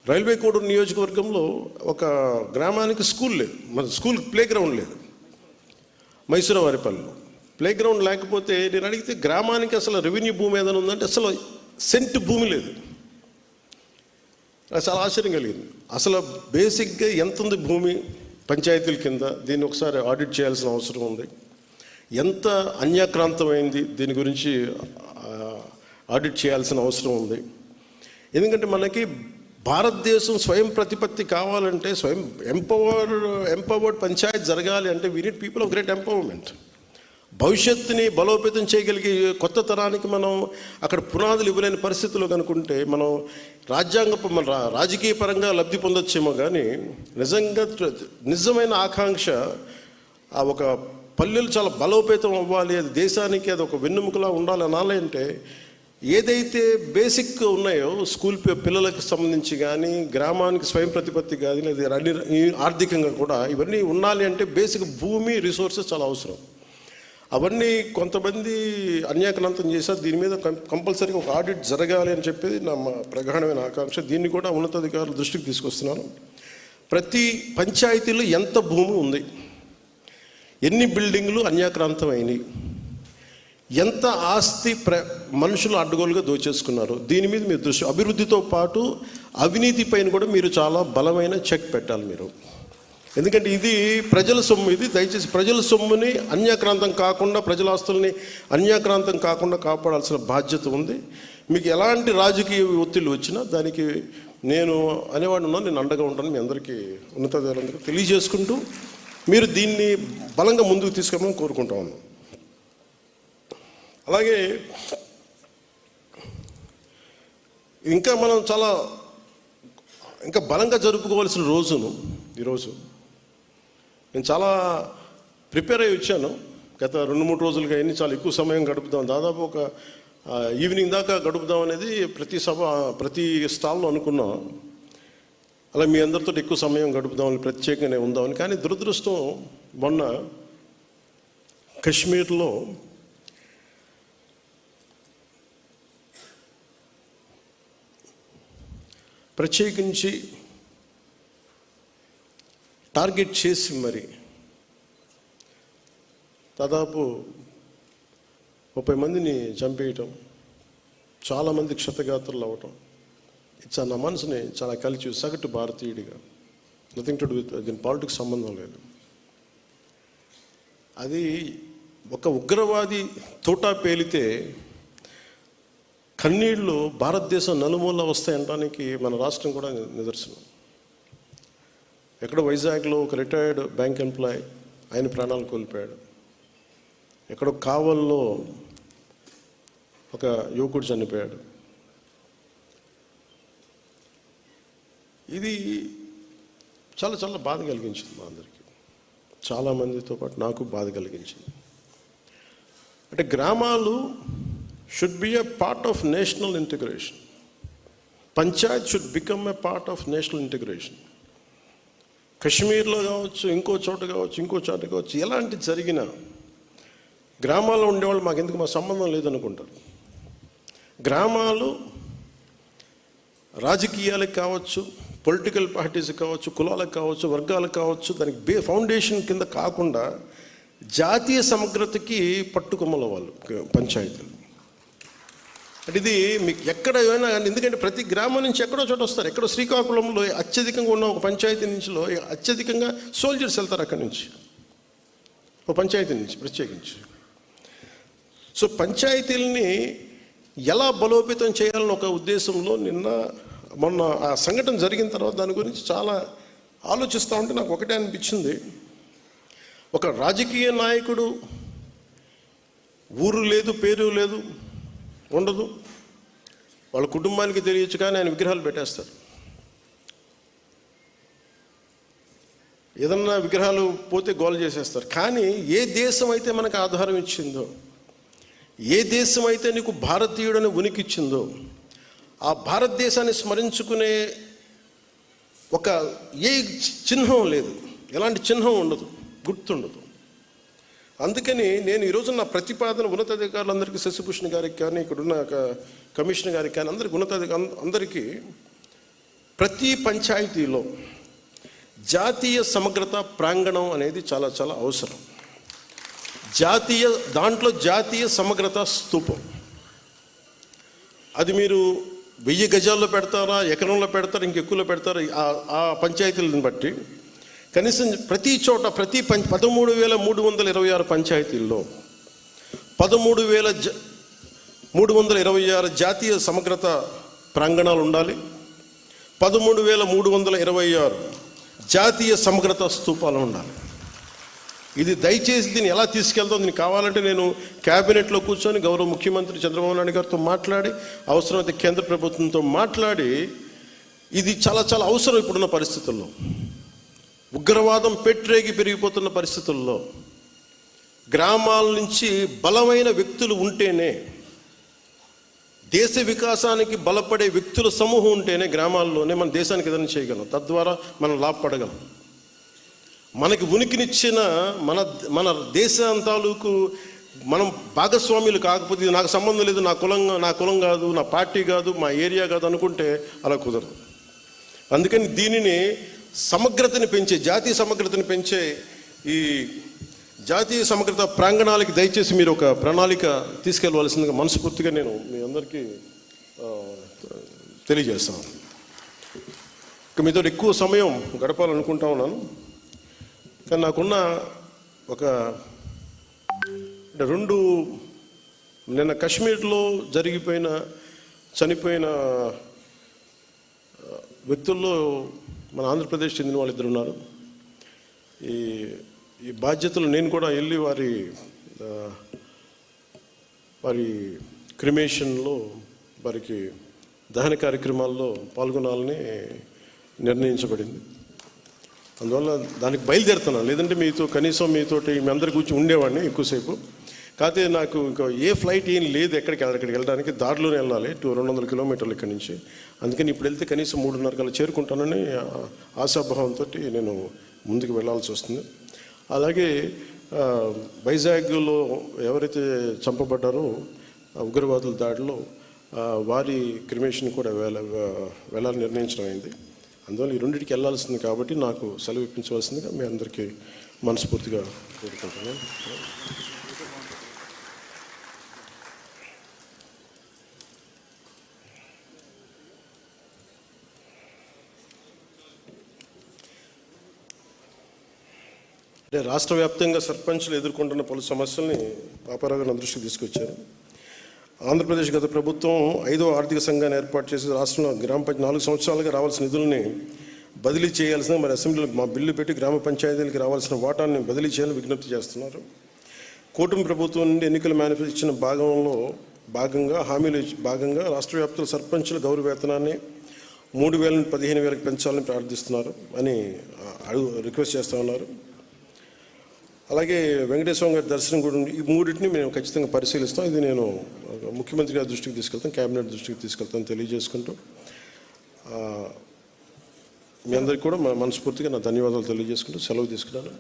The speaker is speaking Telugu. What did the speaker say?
రైల్వే కోడూరు నియోజకవర్గంలో ఒక గ్రామానికి స్కూల్ లేదు, మన స్కూల్ ప్లే గ్రౌండ్ లేదు. మైసూరవారిపల్లిలో ప్లే గ్రౌండ్ లేకపోతే నేను అడిగితే గ్రామానికి అసలు రెవెన్యూ భూమి ఏదైనా ఉందంటే అసలు సెంట్ భూమి లేదు. చాలా ఆశ్చర్యం కలిగింది. అసలు బేసిక్గా ఎంత ఉంది భూమి పంచాయతీల కింద, దీన్ని ఒకసారి ఆడిట్ చేయాల్సిన అవసరం ఉంది. ఎంత అన్యాక్రాంతమైంది దీని గురించి ఆడిట్ చేయాల్సిన అవసరం ఉంది. ఎందుకంటే మనకి భారతదేశం స్వయం ప్రతిపత్తి కావాలంటే, స్వయం ఎంపవర్డ్ పంచాయత్ జరగాలి అంటే we need people of great empowerment. భవిష్యత్తుని బలోపేతం చేయగలిగే కొత్త తరానికి మనం అక్కడ పునాదులు ఇవ్వలేని పరిస్థితుల్లో కనుకుంటే మనం మన రాజకీయ పరంగా లబ్ధి పొందొచ్చేమో, కానీ నిజమైన ఆకాంక్ష ఆ ఒక పల్లెలు చాలా బలోపేతం అవ్వాలి, అది దేశానికి అది ఒక వెన్నెముకలా ఉండాలి అనాలి అంటే ఏదైతే బేసిక్ ఉన్నాయో స్కూల్ పిల్లలకు సంబంధించి కానీ, గ్రామానికి స్వయం ప్రతిపత్తి కానీ, లేదా ఆర్థికంగా కూడా ఇవన్నీ ఉండాలి అంటే బేసిక్ భూమి రిసోర్సెస్ చాలా అవసరం. అవన్నీ కొంతమంది అన్యాక్రాంతం చేశారు. దీని మీద కంపల్సరీగా ఒక ఆడిట్ జరగాలి అని చెప్పేది నా ప్రగాఢమైన ఆకాంక్ష. దీన్ని కూడా ఉన్నతాధికారుల దృష్టికి తీసుకొస్తున్నాను. ప్రతి పంచాయతీలో ఎంత భూమి ఉంది, ఎన్ని బిల్డింగ్లు అన్యాక్రాంతం అయినాయి, ఎంత ఆస్తి మనుషులు అడ్డగోలుగా దోచేసుకున్నారు, దీని మీద మీరు దృష్టి, అభివృద్ధితో పాటు అవినీతి పైన కూడా మీరు చాలా బలమైన చెక్ పెట్టాలి మీరు. ఎందుకంటే ఇది ప్రజల సొమ్ము, ఇది దయచేసి ప్రజల సొమ్ముని అన్యాక్రాంతం కాకుండా, ప్రజల ఆస్తుల్ని అన్యాక్రాంతం కాకుండా కాపాడాల్సిన బాధ్యత ఉంది. మీకు ఎలాంటి రాజకీయ ఒత్తిళ్ళు వచ్చినా దానికి నేను అనేవాడు ఉన్నాను, నేను అండగా ఉంటాను. మీ అందరికీ ఉన్నతాధికారులందరికీ తెలియజేసుకుంటూ మీరు దీన్ని బలంగా ముందుకు తీసుకెళ్ళమని కోరుకుంటా ఉన్నాను. అలాగే ఇంకా మనం చాలా ఇంకా బలంగా జరుపుకోవాల్సిన రోజును ఈరోజు నేను చాలా ప్రిపేర్ అయ్యి వచ్చాను. గత 2-3 రోజులుగా అన్నీ చాలా ఎక్కువ సమయం గడుపుదాం, దాదాపు ఒక ఈవినింగ్ దాకా గడుపుదాం అనేది ప్రతి స్టాల్లో అనుకున్నాం. అలా మీ అందరితో ఎక్కువ సమయం గడుపుదామని, ప్రత్యేకంగానే ఉందామని. కానీ దురదృష్టం మొన్న కశ్మీర్లో ప్రత్యేకించి టార్గెట్ చేసి మరి దాదాపు 30 మందిని చంపేయటం, చాలామంది క్షతగాత్రులు అవ్వటం, నా మనసుని చాలా కలిసి సగటు భారతీయుడిగా, నథింగ్ టు డూ విత్ దీని పాలిటిక్స్ సంబంధం లేదు. అది ఒక ఉగ్రవాది తోటా పేలితే కన్నీళ్ళు భారతదేశం నలుమూల వస్తాయనడానికి మన రాష్ట్రం కూడా నిదర్శనం. ఎక్కడో వైజాగ్లో ఒక రిటైర్డ్ బ్యాంక్ ఎంప్లాయ్ ఆయన ప్రాణాలు కోల్పోయాడు. ఎక్కడో కావల్లో ఒక యువకుడు చనిపోయాడు. ఇది చాలా చాలా బాధ కలిగించింది మా అందరికీ, చాలామందితో పాటు నాకు బాధ కలిగించింది. అంటే గ్రామాలు should be a part of national integration. Panchayat should become a part of national integration. కశ్మీర్లో కావచ్చు, ఇంకో చోట కావచ్చు, ఎలాంటి జరిగినా గ్రామాల్లో ఉండేవాళ్ళు మాకెందుకు, మా సంబంధం లేదనుకుంటారు. గ్రామాలు రాజకీయాలకు కావచ్చు, పొలిటికల్ పార్టీస్కి కావచ్చు, కులాలకు కావచ్చు, వర్గాలకు కావచ్చు, దానికి ఫౌండేషన్ కింద కాకుండా జాతీయ సమగ్రతకి పట్టుకొమ్మల వాళ్ళు పంచాయతీలు. అంటే ఇది మీకు ఎక్కడ ఏమైనా, ఎందుకంటే ప్రతి గ్రామం నుంచి ఎక్కడో చోట వస్తారు. ఎక్కడో శ్రీకాకుళంలో అత్యధికంగా ఉన్న ఒక పంచాయతీ నుంచిలో అత్యధికంగా సోల్జర్స్ వెళ్తారు అక్కడి నుంచి, ఒక పంచాయతీ నుంచి ప్రత్యేకించి. సో పంచాయతీలని ఎలా బలోపేతం చేయాలని ఒక ఉద్దేశంలో మొన్న ఆ సంఘటన జరిగిన తర్వాత దాని గురించి చాలా ఆలోచిస్తూ ఉంటే నాకు ఒకటే అనిపించింది. ఒక రాజకీయ నాయకుడు ఊరు లేదు, పేరు లేదు, ఉండదు, వాళ్ళ కుటుంబానికి తెలియచ్చు, కానీ ఆయన విగ్రహాలు పెట్టేస్తారు. ఏదన్నా విగ్రహాలు పోతే గోల చేసేస్తారు. కానీ ఏ దేశం అయితే మనకు ఆధారం ఇచ్చిందో, ఏ దేశం అయితే నీకు భారతీయుడని ఉనికి ఇచ్చిందో, ఆ భారతదేశాన్ని స్మరించుకునే ఒక ఏ చిహ్నం లేదు, ఎలాంటి చిహ్నం ఉండదు, గుర్తుండదు. అందుకని నేను ఈరోజు నా ప్రతిపాదన ఉన్నతాధికారులందరికీ, శశిభూషణ్ గారికి కానీ, ఇక్కడున్న కమిషనర్ గారికి కానీ, అందరికీ అందరికీ ప్రతి పంచాయతీలో జాతీయ సమగ్రత ప్రాంగణం అనేది చాలా చాలా అవసరం. దాంట్లో జాతీయ సమగ్రత స్తూపం, అది మీరు 1000 గజాల్లో పెడతారా, ఎకరంలో పెడతారా, ఇంకెక్కువలో పెడతారా, ఆ పంచాయతీలను బట్టి కనీసం ప్రతి చోట 13,326 పంచాయతీల్లో 13,326 జాతీయ సమగ్రత ప్రాంగణాలు ఉండాలి. 13,326 జాతీయ సమగ్రత స్తూపాలు ఉండాలి. ఇది దయచేసి దీన్ని ఎలా తీసుకెళ్తాం, దీనికి కావాలంటే నేను క్యాబినెట్లో కూర్చొని గౌరవ ముఖ్యమంత్రి చంద్రబాబు నాయుడు గారితో మాట్లాడి, అవసరమైతే కేంద్ర ప్రభుత్వంతో మాట్లాడి, ఇది చాలా చాలా అవసరం. ఇప్పుడున్న పరిస్థితుల్లో, ఉగ్రవాదం పెట్రేగి పెరిగిపోతున్న పరిస్థితుల్లో గ్రామాల నుంచి బలమైన వ్యక్తులు ఉంటేనే, దేశ వికాసానికి బలపడే వ్యక్తుల సమూహం ఉంటేనే గ్రామాల్లోనే మన దేశానికి ఏదైనా చేయగలం, తద్వారా మనం లాభపడగలం. మనకి ఉనికినిచ్చిన మన దేశాంతాలకు మనం భాగస్వాములు కాకపోతే, ఇది నాకు సంబంధం లేదు, నా కులం కాదు, నా పార్టీ కాదు, మా ఏరియా కాదు అనుకుంటే అలా కుదరదు. అందుకని దీనిని సమగ్రతని పెంచే, జాతీయ సమగ్రతని పెంచే ఈ జాతీయ సమగ్రత ప్రాంగణాలకి దయచేసి మీరు ఒక ప్రణాళిక తీసుకెళ్ళవలసిందిగా మనస్ఫూర్తిగా నేను మీ అందరికీ తెలియజేస్తాను. ఇక మీతో ఎక్కువ సమయం గడపాలనుకుంటా ఉన్నాను, కానీ నాకున్న ఒక 2 నిన్న కాశ్మీర్లో చనిపోయిన వ్యక్తుల్లో మన ఆంధ్రప్రదేశ్ చెందిన వాళ్ళు 2 ఉన్నారు. ఈ బాధ్యతలు నేను కూడా వెళ్ళి వారి క్రిమేషన్లో, వారికి దహన కార్యక్రమాల్లో పాల్గొనాలని నిర్ణయించబడింది. అందువల్ల దానికి బయలుదేరుతున్నాను, లేదంటే మీతోటి మీ అందరి గురించి ఉండేవాడిని ఎక్కువసేపు. కాకపోతే నాకు ఇంకా ఏ ఫ్లైట్ ఏం లేదు ఎక్కడికి వెళ్ళడానికి, దారిలోనే వెళ్ళాలి 200 కిలోమీటర్లు ఇక్కడి నుంచి. అందుకని ఇప్పుడు వెళ్తే కనీసం 3:30 కల్లా చేరుకుంటానని ఆశాభావంతో నేను ముందుకు వెళ్ళాల్సి వస్తుంది. అలాగే వైజాగ్లో ఎవరైతే చంపబడ్డారో ఉగ్రవాదుల దాడిలో, వారి క్రిమేషన్ కూడా వెళ్ళాలని నిర్ణయించడం అయింది. అందువల్ల ఈ 2టికి వెళ్ళాల్సింది కాబట్టి నాకు సెలవు ఇప్పించవలసిందిగా మీ అందరికీ మనస్ఫూర్తిగా కోరుకుంటున్నాను. అంటే రాష్ట్ర వ్యాప్తంగా సర్పంచ్లు ఎదుర్కొంటున్న పలు సమస్యల్ని పాపారావు గారు దృష్టికి తీసుకొచ్చారు. ఆంధ్రప్రదేశ్ గత ప్రభుత్వం 5వ ఆర్థిక సంఘాన్ని ఏర్పాటు చేసి రాష్ట్రంలో గ్రామ పంచాయతీ 4 సంవత్సరాలుగా రావాల్సిన నిధులని బదిలీ చేయాల్సిన, మరి అసెంబ్లీలో మా బిల్లు పెట్టి గ్రామ పంచాయతీలకు రావాల్సిన వాటాన్ని బదిలీ చేయాలని విజ్ఞప్తి చేస్తున్నారు. కూటమి ప్రభుత్వం నుండి ఎన్నికల మేనిఫెస్టో ఇచ్చిన భాగంగా రాష్ట్ర వ్యాప్తంగా సర్పంచుల గౌరవ వేతనాన్ని 3,000 నుండి 15,000కి పెంచాలని ప్రార్థిస్తున్నారు అని రిక్వెస్ట్ చేస్తూ ఉన్నారు. అలాగే వెంకటేశ్వర గారి దర్శనం కూడా ఉంది. ఈ 3టిని మేము ఖచ్చితంగా పరిశీలిస్తాం. ఇది నేను ముఖ్యమంత్రి గారి దృష్టికి తీసుకెళ్తాను, క్యాబినెట్ దృష్టికి తీసుకెళ్తాను తెలియజేసుకుంటూ, మీ అందరికీ కూడా మనస్ఫూర్తిగా నా ధన్యవాదాలు తెలియజేసుకుంటూ సెలవు తీసుకున్నాను.